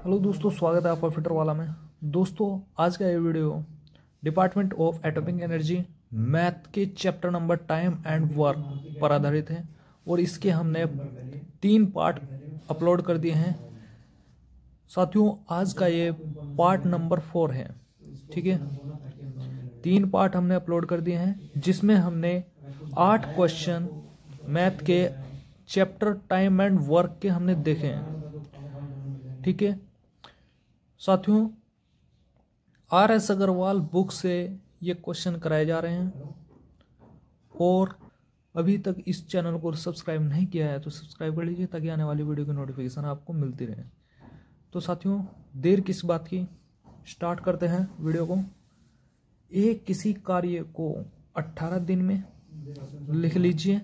Hello दोस्तों, स्वागत है आपका फिटर वाला में। दोस्तों, आज का ये video department of atomic energy math के chapter number time and work पर आधारित है और इसके हमने 3 पार्ट अपलोड कर दिए हैं। साथियों, आज का ये पार्ट नंबर 4 है। ठीक है, 3 पार्ट हमने अपलोड कर दिए हैं जिसमें हमने 8 क्वेश्चन मैथ के चैप्टर टाइम एंड वर्क के हमने देखे हैं। ठीक है साथियों, RS अग्रवाल बुक से ये क्वेश्चन कराए जा रहे हैं और अभी तक इस चैनल को सब्सक्राइब नहीं किया है तो सब्सक्राइब कर लीजिए ताकि आने वाली वीडियो की नोटिफिकेशन आपको मिलती रहे। तो साथियों, देर किस बात की, स्टार्ट करते हैं वीडियो को। एक किसी कार्य को 18 दिन में, लिख लीजिए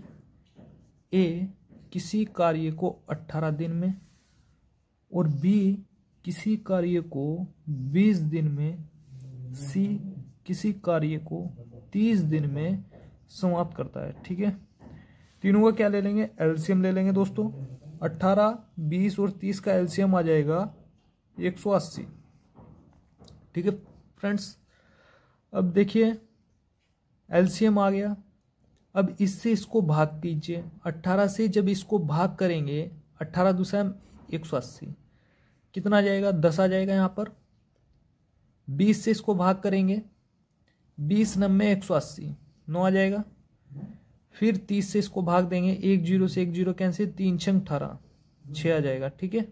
ए किसी कार्य को 18 दिन में और बी किसी कार्य को 20 दिन में, सी किसी कार्य को 30 दिन में समाप्त करता है। ठीक है, तीनों का क्या ले लेंगे, एलसीएम ले लेंगे दोस्तों। 18, 20 और 30 का एलसीएम आ जाएगा 180। ठीक है फ्रेंड्स, अब देखिए एलसीएम आ गया। अब इससे इसको भाग कीजिए। 18 से जब इसको भाग करेंगे, 18 दूसरा 180, कितना आ जाएगा, 10 आ जाएगा यहाँ पर। 20 से इसको भाग करेंगे, 20 नब्बे 180, 9 आ जाएगा। फिर 30 से इसको भाग देंगे, 1 0 से 1 0 कैंसिल, 3 6 18, 6 आ जाएगा। ठीक है,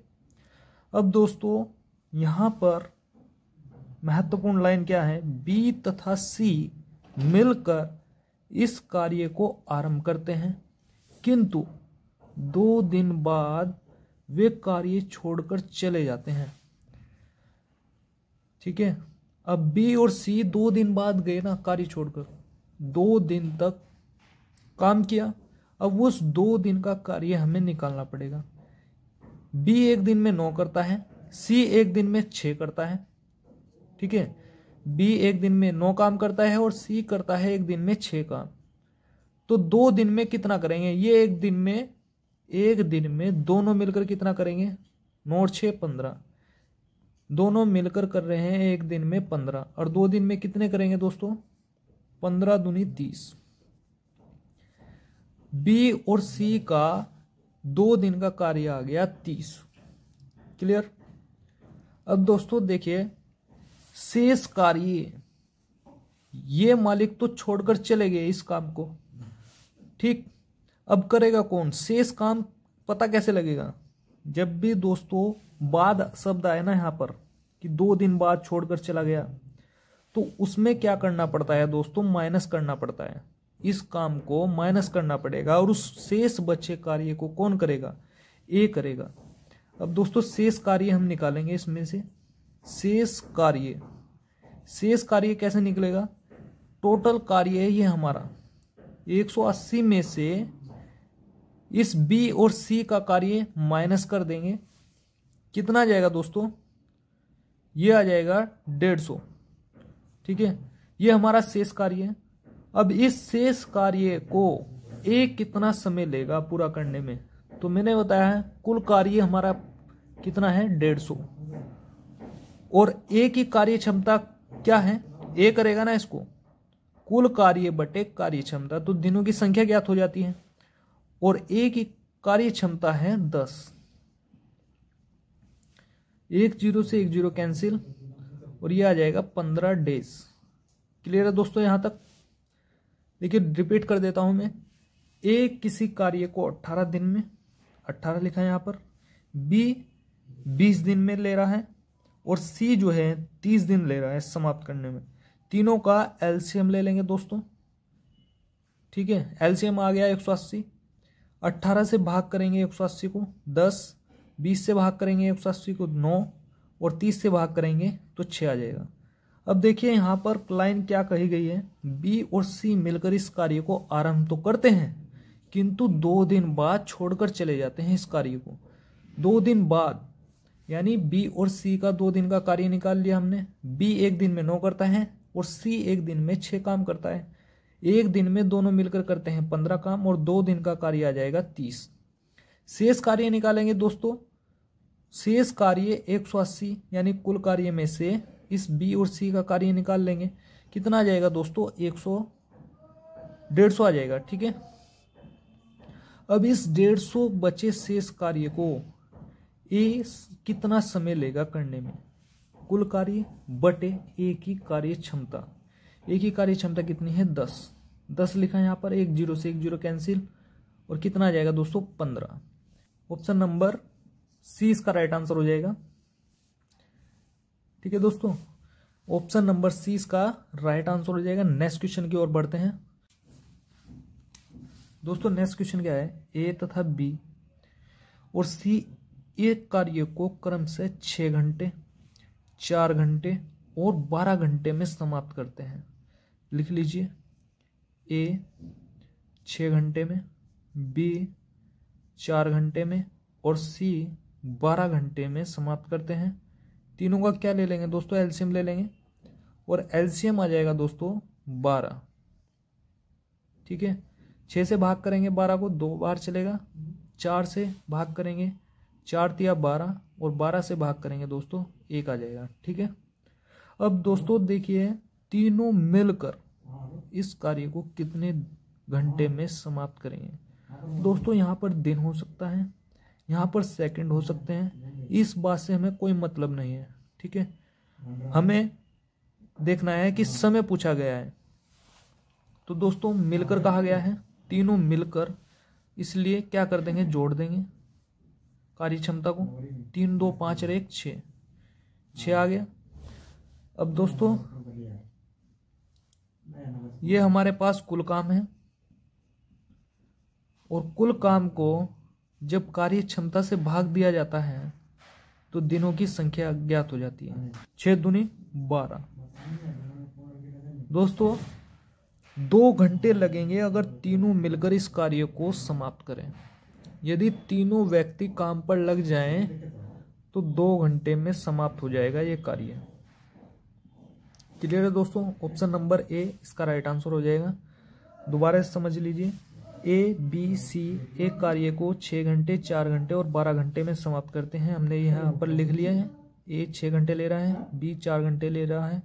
अब दोस्तों यहाँ पर महत्वपूर्ण लाइन क्या है, बी तथा सी मिलकर इस कार्य को आरंभ करते हैं किंतु 2 दिन बाद वे कार्य छोड़कर चले जाते हैं। ठीक है, अब बी और सी 2 दिन बाद गए ना कार्य छोड़कर, 2 दिन तक काम किया। अब उस 2 दिन का कार्य हमें निकालना पड़ेगा। बी 1 दिन में 9 करता है, सी 1 दिन में 6 करता है। ठीक है, बी 1 दिन में 9 काम करता है और सी करता है 1 दिन में 6 काम। तो 2 दिन में कितना करेंगे, ये 1 दिन में दोनों मिलकर कितना करेंगे, 9 और 6 15, दोनों मिलकर कर रहे हैं 1 दिन में 15 और 2 दिन में कितने करेंगे दोस्तों, 15 दूनी 30। बी और सी का 2 दिन का कार्य आ गया 30। क्लियर। अब दोस्तों देखिए, शेष कार्य ये मालिक तो छोड़कर चले गए इस काम को। ठीक, अब करेगा कौन, शेष काम पता कैसे लगेगा, जब भी दोस्तों बाद शब्द आए ना यहाँ पर कि 2 दिन बाद छोड़कर चला गया, तो उसमें क्या करना पड़ता है दोस्तों, माइनस करना पड़ता है। इस काम को माइनस करना पड़ेगा और उस शेष बचे कार्य को कौन करेगा, ए करेगा। अब दोस्तों शेष कार्य हम निकालेंगे इसमें से। शेष कार्य कैसे निकलेगा, टोटल कार्य है ये हमारा 180 में से इस बी और सी का कार्य माइनस कर देंगे, कितना आ जाएगा दोस्तों, ये आ जाएगा 150। ठीक है, ये हमारा शेष कार्य है। अब इस शेष कार्य को एक कितना समय लेगा पूरा करने में, तो मैंने बताया है कुल कार्य हमारा कितना है 150 और ए की कार्य क्षमता क्या है, ए करेगा ना इसको, कुल कार्य बटे कार्य क्षमता, तो दिनों की संख्या ज्ञात हो जाती है और ए की कार्य क्षमता है 10। 1 0 से 1 0 कैंसिल और ये आ जाएगा 15 डेज। क्लियर है दोस्तों यहां तक। देखिए रिपीट कर देता हूं मैं, ए किसी कार्य को 18 दिन में, 18 लिखा है यहां पर, बी 20 दिन में ले रहा है और सी जो है 30 दिन ले रहा है समाप्त करने में। तीनों का एलसीएम ले लेंगे दोस्तों। ठीक है, एलसीएम आ गया 180। 18 से भाग करेंगे 180 को 10, 20 से भाग करेंगे 180 को 9 और 30 से भाग करेंगे तो 6 आ जाएगा। अब देखिए यहाँ पर लाइन क्या कही गई है, बी और सी मिलकर इस कार्य को आरंभ तो करते हैं किंतु 2 दिन बाद छोड़कर चले जाते हैं इस कार्य को। 2 दिन बाद यानी बी और सी का 2 दिन का कार्य निकाल लिया हमने। बी 1 दिन में 9 करता है और सी 1 दिन में 6 काम करता है। 1 दिन में दोनों मिलकर करते हैं 15 काम और 2 दिन का कार्य आ जाएगा 30। शेष कार्य निकालेंगे दोस्तों, शेष कार्य 180 यानी कुल कार्य में से इस बी और सी का कार्य निकाल लेंगे। कितना आ जाएगा दोस्तों? 150 आ जाएगा। ठीक है, अब इस 150 बचे शेष कार्य को ए कितना समय लेगा करने में? कुल कार्य बटे ए की कार्य क्षमता। ए की कार्य क्षमता कितनी है? 10 लिखा है यहाँ पर, एक जीरो से एक जीरो कैंसिल, और कितना आ जाएगा दोस्तों? 15। ऑप्शन नंबर सी इसका राइट आंसर हो जाएगा। ठीक है दोस्तों, ऑप्शन नंबर सी इसका राइट आंसर हो जाएगा। नेक्स्ट क्वेश्चन की ओर बढ़ते हैं दोस्तों। नेक्स्ट क्वेश्चन क्या है? ए तथा बी और सी एक कार्य को क्रम से 6 घंटे, 4 घंटे और 12 घंटे में समाप्त करते हैं। लिख लीजिए, ए 6 घंटे में, बी 4 घंटे में और सी 12 घंटे में समाप्त करते हैं। तीनों का क्या ले लेंगे दोस्तों? एलसीएम ले लेंगे, और एलसीएम आ जाएगा दोस्तों 12। ठीक है, 6 से भाग करेंगे 12 को, 2 बार चलेगा। 4 से भाग करेंगे, 4 तिया 12, और 12 से भाग करेंगे दोस्तों 1 आ जाएगा। ठीक है, अब दोस्तों देखिए, तीनों मिलकर इस कार्य को कितने घंटे में समाप्त करेंगे? दोस्तों यहाँ पर दिन हो सकता है, यहाँ पर सेकंड हो सकते हैं, इस बात से हमें कोई मतलब नहीं है। ठीक है, हमें देखना है कि समय पूछा गया है। तो दोस्तों मिलकर कहा गया है, तीनों मिलकर, इसलिए क्या कर देंगे? जोड़ देंगे कार्य क्षमता को। 3 2 5 और 1 6 आ गया। अब दोस्तों ये हमारे पास कुल काम है, और कुल काम को जब कार्य क्षमता से भाग दिया जाता है तो दिनों की संख्या ज्ञात हो जाती है। 6 दूनी 12। दोस्तों 2 घंटे लगेंगे अगर तीनों मिलकर इस कार्य को समाप्त करें। यदि तीनों व्यक्ति काम पर लग जाएं तो 2 घंटे में समाप्त हो जाएगा ये कार्य। क्लियर है दोस्तों? ऑप्शन नंबर ए इसका राइट आंसर हो जाएगा। दोबारा से समझ लीजिए, ए बी सी एक कार्य को 6 घंटे, 4 घंटे और 12 घंटे में समाप्त करते हैं। हमने यहाँ पर लिख लिया है, ए 6 घंटे ले रहा है, बी 4 घंटे ले रहा है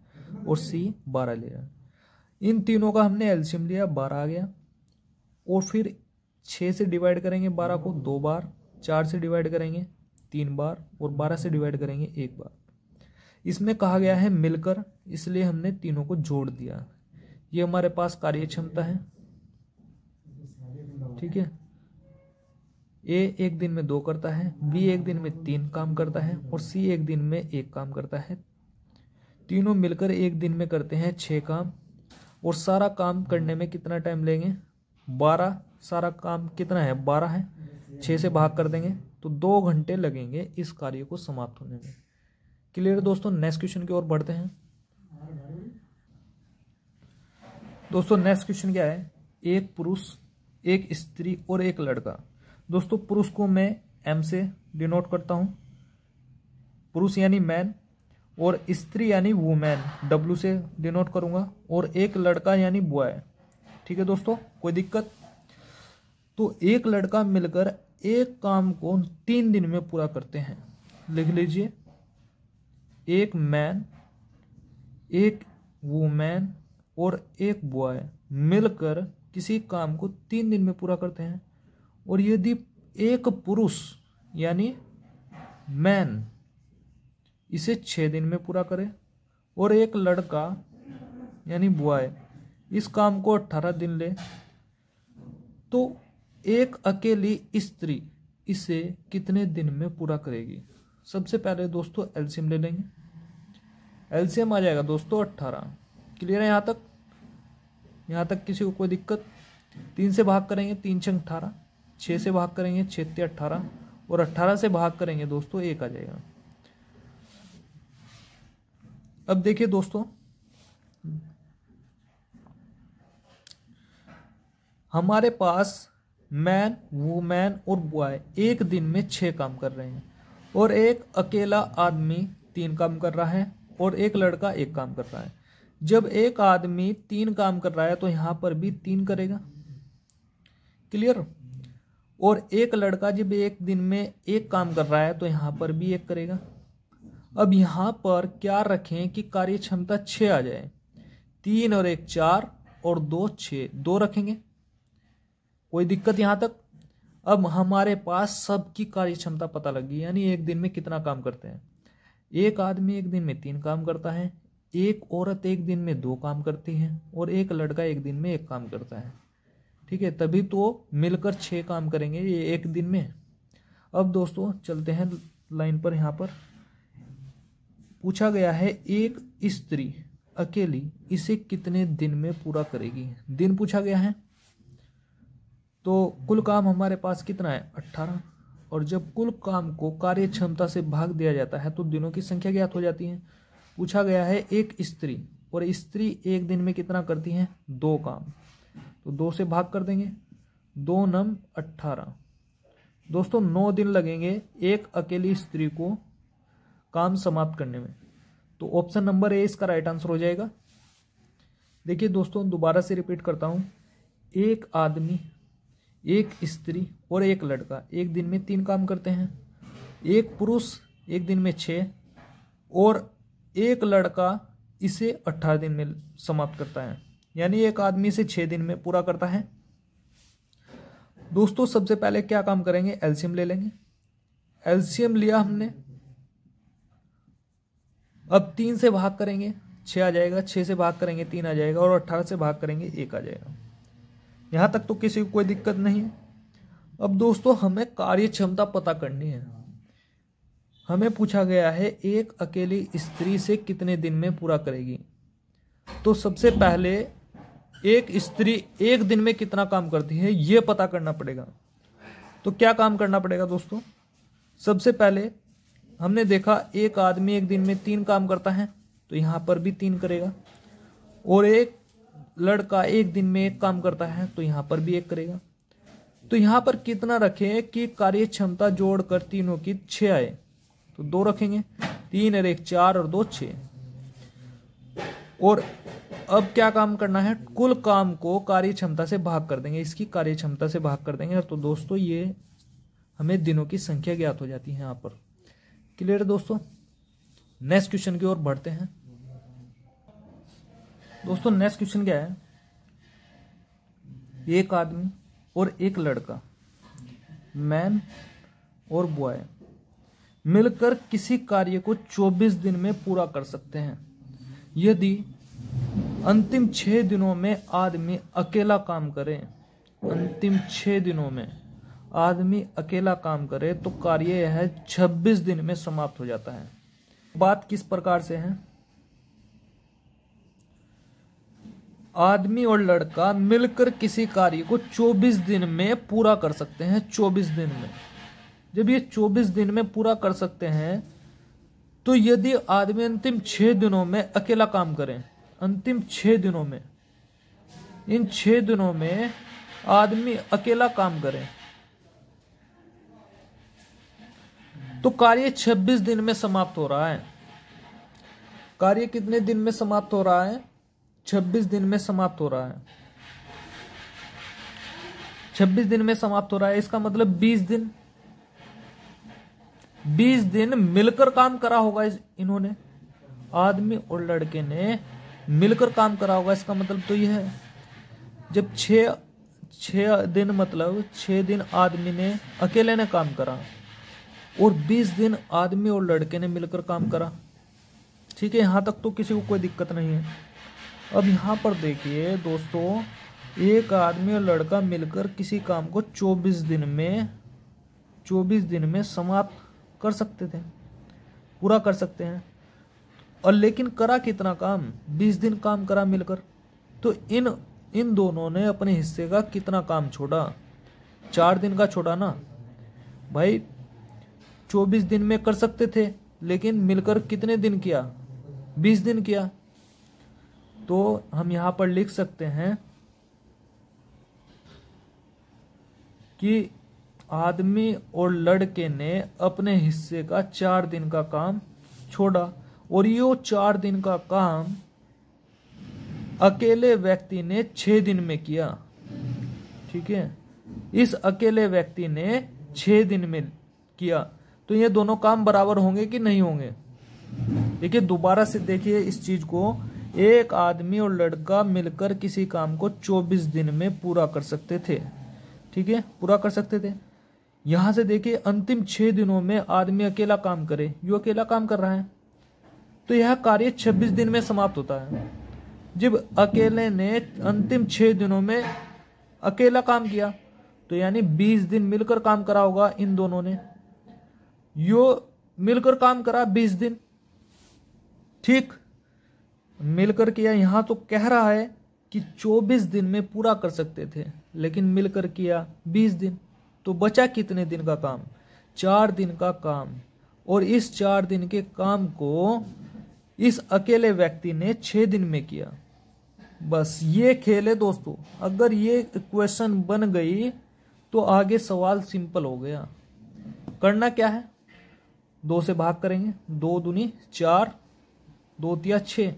और सी 12 ले रहा है। इन तीनों का हमने एलसीएम लिया, 12 आ गया, और फिर 6 से डिवाइड करेंगे 12 को 2 बार, 4 से डिवाइड करेंगे 3 बार, और 12 से डिवाइड करेंगे 1 बार। इसमें कहा गया है मिलकर, इसलिए हमने तीनों को जोड़ दिया। ये हमारे पास कार्य क्षमता है। ठीक है, ए एक दिन में 2 करता है, बी एक दिन में 3 काम करता है, और सी एक दिन में 1 काम करता है। तीनों मिलकर एक दिन में करते हैं 6 काम, और सारा काम करने में कितना टाइम लेंगे? 12। सारा काम कितना है? 12 है। 6 से भाग कर देंगे तो 2 घंटे लगेंगे इस कार्य को समाप्त होने में। क्लियर दोस्तों? नेक्स्ट क्वेश्चन की ओर बढ़ते हैं दोस्तों। नेक्स्ट क्वेश्चन क्या है? एक पुरुष, एक स्त्री और एक लड़का। दोस्तों पुरुष को मैं एम से डिनोट करता हूं, पुरुष यानी मैन, और स्त्री यानी वुमेन डब्ल्यू से डिनोट करूंगा, और एक लड़का यानी बॉय। ठीक है दोस्तों, कोई दिक्कत? तो एक लड़का मिलकर एक काम को 3 दिन में पूरा करते हैं। लिख लीजिए, एक मैन, एक वुमेन और एक बॉय मिलकर किसी काम को 3 दिन में पूरा करते हैं। और यदि एक पुरुष यानी मैन इसे 6 दिन में पूरा करे, और एक लड़का यानी बॉय इस काम को 18 दिन ले, तो एक अकेली स्त्री इसे कितने दिन में पूरा करेगी? सबसे पहले दोस्तों एलसीएम ले लेंगे। एलसीएम आ जाएगा दोस्तों 18। क्लियर है यहाँ तक? यहाँ तक किसी को कोई दिक्कत? 3 से भाग करेंगे 3 छंग 18, 6 से भाग करेंगे 6 ते 18, और 18 से भाग करेंगे दोस्तों 1 आ जाएगा। अब देखिए दोस्तों, हमारे पास मैन, वुमेन और बॉय एक दिन में 6 काम कर रहे हैं, और एक अकेला आदमी 3 काम कर रहा है, और एक लड़का 1 काम कर रहा है। जब एक आदमी 3 काम कर रहा है तो यहां पर भी 3 करेगा। क्लियर? और एक लड़का जब एक दिन में एक काम कर रहा है तो यहाँ पर भी एक करेगा। अब यहाँ पर क्या रखें कि कार्य क्षमता 6 आ जाए। 3 और 1 4 और 2 6, 2 रखेंगे। कोई दिक्कत यहाँ तक? अब हमारे पास सबकी कार्य क्षमता पता लग गई, यानी एक दिन में कितना काम करते हैं। एक आदमी एक दिन में 3 काम करता है, एक औरत एक दिन में 2 काम करती है और एक लड़का एक दिन में 1 काम करता है। ठीक है, तभी तो मिलकर 6 काम करेंगे ये एक दिन में। अब दोस्तों चलते हैं लाइन पर। यहाँ पर पूछा गया है एक स्त्री अकेली इसे कितने दिन में पूरा करेगी। दिन पूछा गया है, तो कुल काम हमारे पास कितना है 18, और जब कुल काम को कार्य क्षमता से भाग दिया जाता है तो दिनों की संख्या ज्ञात हो जाती है। पूछा गया है एक स्त्री, और स्त्री एक दिन में कितना करती है 2 काम, तो 2 से भाग कर देंगे। 2 नम 18। दोस्तों 9 दिन लगेंगे एक अकेली स्त्री को काम समाप्त करने में, तो ऑप्शन नंबर ए इसका राइट आंसर हो जाएगा। देखिए दोस्तों दोबारा से रिपीट करता हूं, एक आदमी एक स्त्री और एक लड़का एक दिन में 3 काम करते हैं। एक पुरुष एक दिन में 6 और एक लड़का इसे 18 दिन में समाप्त करता है, यानी एक आदमी इसे 6 दिन में पूरा करता है। दोस्तों सबसे पहले क्या काम करेंगे, एलसीएम ले लेंगे। एलसीएम लिया हमने, अब 3 से भाग करेंगे 6 आ जाएगा, 6 से भाग करेंगे 3 आ जाएगा और 18 से भाग करेंगे 1 आ जाएगा। यहां तक तो किसी को कोई दिक्कत नहीं है। अब दोस्तों हमें कार्य क्षमता पता करनी है। हमें पूछा गया है एक अकेली स्त्री से कितने दिन में पूरा करेगी, तो सबसे पहले एक स्त्री एक दिन में कितना काम करती है यह पता करना पड़ेगा। तो क्या काम करना पड़ेगा दोस्तों, सबसे पहले हमने देखा एक आदमी एक दिन में 3 काम करता है, तो यहां पर भी 3 करेगा, और एक लड़का एक दिन में 1 काम करता है तो यहां पर भी 1 करेगा। तो यहां पर कितना रखें कि कार्य क्षमता जोड़कर तीनों की 6 आए, तो 2 रखेंगे। 3 और 1 4 और 2 6। और अब क्या काम करना है, कुल काम को कार्य क्षमता से भाग कर देंगे, इसकी कार्य क्षमता से भाग कर देंगे, तो दोस्तों ये हमें दिनों की संख्या ज्ञात हो जाती है। यहाँ पर क्लियर है दोस्तों। नेक्स्ट क्वेश्चन की ओर बढ़ते हैं। दोस्तों नेक्स्ट क्वेश्चन क्या है, एक आदमी और एक लड़का मैन और बॉय मिलकर किसी कार्य को 24 दिन में पूरा कर सकते हैं। यदि अंतिम 6 दिनों में आदमी अकेला काम करे, अंतिम 6 दिनों में आदमी अकेला काम करे तो कार्य यह 26 दिन में समाप्त हो जाता है। बात किस प्रकार से है, आदमी और लड़का मिलकर किसी कार्य को 24 दिन में पूरा कर सकते हैं। 24 दिन में, जब ये 24 दिन में पूरा कर सकते हैं तो यदि आदमी अंतिम 6 दिनों में अकेला काम करें, अंतिम 6 दिनों में, इन 6 दिनों में आदमी अकेला काम करे तो कार्य 26 दिन में समाप्त हो रहा है। कार्य कितने दिन में समाप्त हो रहा है, 26 दिन में समाप्त हो रहा है। 26 दिन में समाप्त हो रहा है, इसका मतलब 20 दिन, 20 दिन मिलकर काम करा होगा इन्होंने, आदमी और लड़के ने मिलकर काम करा होगा। इसका मतलब तो यह है जब 6 दिन, मतलब 6 दिन आदमी ने अकेले ने काम करा और 20 दिन आदमी और लड़के ने मिलकर काम करा। ठीक है, यहां तक तो किसी को कोई दिक्कत नहीं है। अब यहां पर देखिए दोस्तों, एक आदमी और लड़का मिलकर किसी काम को 24 दिन में समाप्त कर सकते थे, पूरा कर सकते हैं, और लेकिन करा कितना काम, 20 दिन काम करा मिलकर। तो इन दोनों ने अपने हिस्से का कितना काम छोड़ा, 4 दिन का छोड़ा ना भाई। 24 दिन में कर सकते थे लेकिन मिलकर कितने दिन किया, 20 दिन किया। तो हम यहां पर लिख सकते हैं कि आदमी और लड़के ने अपने हिस्से का 4 दिन का काम छोड़ा, और ये 4 दिन का काम अकेले व्यक्ति ने 6 दिन में किया। ठीक है, इस अकेले व्यक्ति ने 6 दिन में किया, तो ये दोनों काम बराबर होंगे कि नहीं होंगे? देखिए दोबारा से देखिए इस चीज को, एक आदमी और लड़का मिलकर किसी काम को 24 दिन में पूरा कर सकते थे, ठीक है, पूरा कर सकते थे। यहां से देखिए अंतिम 6 दिनों में आदमी अकेला काम करे, यो अकेला काम कर रहा है, तो यह कार्य 26 दिन में समाप्त होता है। जब अकेले ने अंतिम 6 दिनों में अकेला काम किया, तो यानी 20 दिन मिलकर काम करा होगा इन दोनों ने, यो मिलकर काम करा 20 दिन, ठीक, मिलकर किया। यहां तो कह रहा है कि 24 दिन में पूरा कर सकते थे, लेकिन मिलकर किया 20 दिन, तो बचा कितने दिन का काम? 4 दिन का काम। और इस 4 दिन के काम को इस अकेले व्यक्ति ने 6 दिन में किया। बस ये खेल है दोस्तों। अगर ये क्वेश्चन बन गई तो आगे सवाल सिंपल हो गया। करना क्या है, 2 से भाग करेंगे, 2 दूनी 4, 2 तिया 6।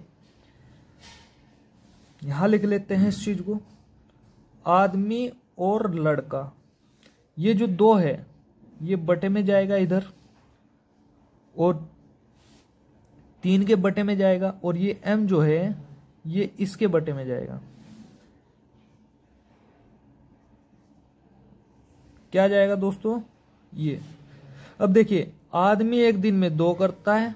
यहां लिख लेते हैं इस चीज को, आदमी और लड़का, ये जो 2 है ये बटे में जाएगा इधर, और 3 के बटे में जाएगा, और ये m जो है ये इसके बटे में जाएगा। क्या जाएगा दोस्तों? ये। अब देखिए आदमी एक दिन में 2 करता है,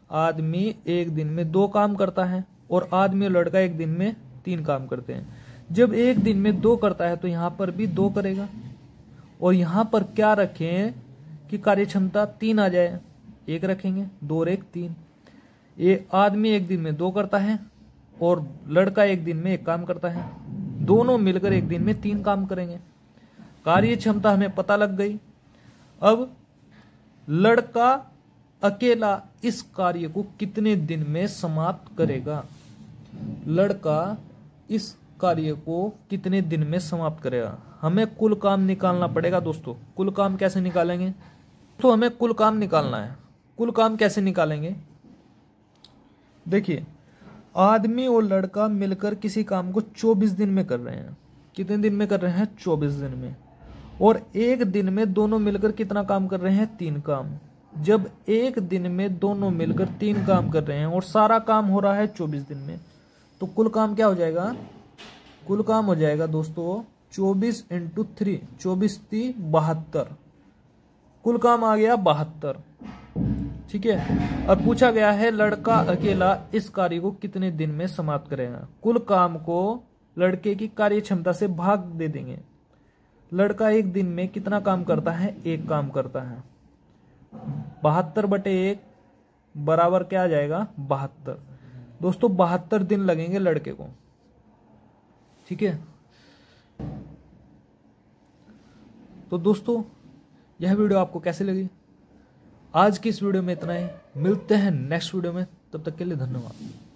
आदमी एक दिन में 2 काम करता है, और आदमी और लड़का एक दिन में 3 काम करते हैं। जब एक दिन में 2 करता है तो यहां पर भी 2 करेगा, और यहां पर क्या रखें कि कार्य क्षमता 3 आ जाए, 1 रखेंगे, 2 और 1 3। ये आदमी एक दिन में 2 करता है और लड़का एक दिन में 1 काम करता है, दोनों मिलकर एक दिन में 3 काम करेंगे। कार्य क्षमता हमें पता लग गई। अब लड़का अकेला इस कार्य को कितने दिन में समाप्त करेगा? लड़का इस कार्य को कितने दिन में समाप्त करेगा? हमें कुल काम निकालना पड़ेगा दोस्तों। कुल काम कैसे निकालेंगे? तो हमें कुल काम निकालना है। कुल काम कैसे निकालेंगे? देखिए आदमी और लड़का मिलकर किसी काम को 24 दिन में कर रहे हैं। कितने दिन में कर रहे हैं? 24 दिन में। और एक दिन में दोनों मिलकर कितना काम कर रहे हैं? 3 काम। जब एक दिन में दोनों मिलकर 3 काम कर रहे हैं और सारा काम हो रहा है 24 दिन में, तो कुल काम क्या हो जाएगा? कुल काम हो जाएगा दोस्तों 24 × 3, 24 × 72। कुल काम आ गया 72, ठीक है। अब पूछा गया है लड़का अकेला इस कार्य को कितने दिन में समाप्त करेगा। कुल काम को लड़के की कार्य क्षमता से भाग दे देंगे। लड़का एक दिन में कितना काम करता है? 1 काम करता है। 72/1 बराबर क्या आ जाएगा? 72। दोस्तों 72 दिन लगेंगे लड़के को, ठीक है। तो दोस्तों यह वीडियो आपको कैसे लगी? आज की इस वीडियो में इतना ही। मिलते हैं नेक्स्ट वीडियो में, तब तक के लिए धन्यवाद।